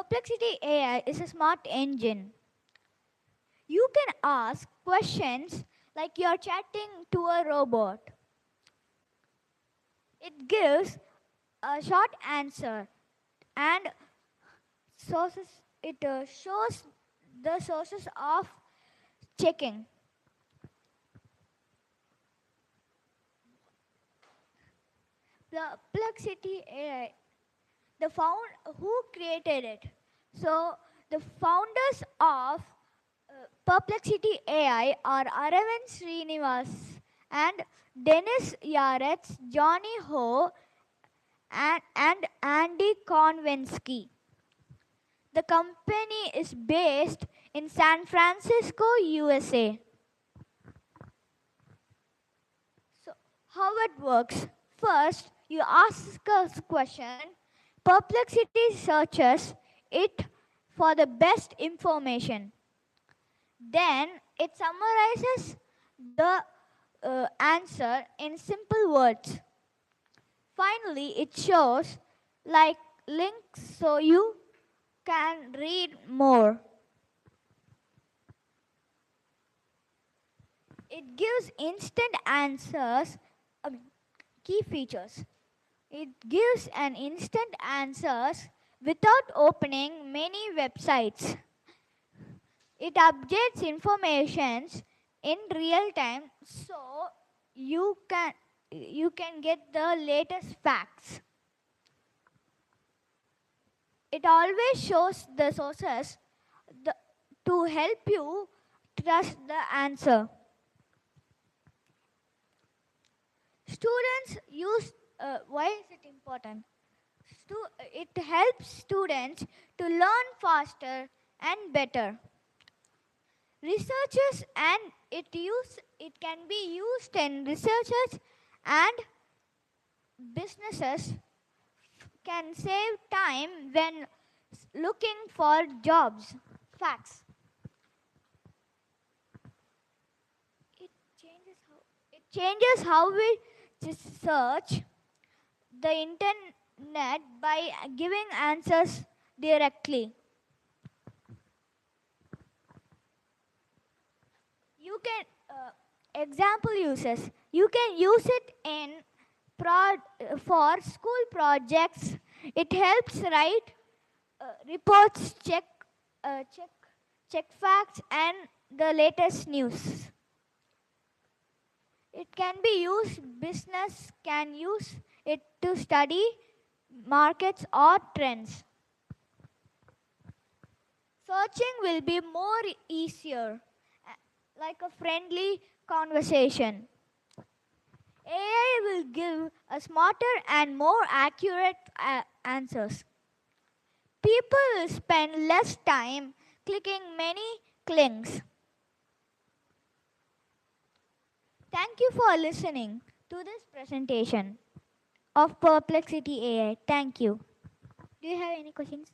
Perplexity AI is a smart engine. You can ask questions like you're chatting to a robot. It gives a short answer and sources. It shows the sources of checking. Perplexity AI, who created it? So the founders of Perplexity AI are Aravind Srinivas and Dennis Yaretz, Johnny Ho, and Andy Konvinsky. The company is based in San Francisco, USA. So, how it works? First, you ask a question. Perplexity searches it for the best information. Then it summarizes the answer in simple words. Finally, it shows like links so you can read more. It gives instant answers, key features. It gives an instant answers without opening many websites. It updates information in real time so you can get the latest facts. It always shows the sources to help you trust the answer. Students use, why is it important? It helps students to learn faster and better. Researchers and it can be used in researchers and businesses can save time when looking for jobs. Facts. It changes how we search the internet by giving answers directly. You can example uses. You can use it in for school projects. It helps write reports, check facts, and the latest news. It can be used. Business can use it to study markets or trends. Searching will be more easier, like a friendly conversation. AI will give a smarter and more accurate answers. People will spend less time clicking many links. Thank you for listening to this presentation of Perplexity AI. Thank you. Do you have any questions?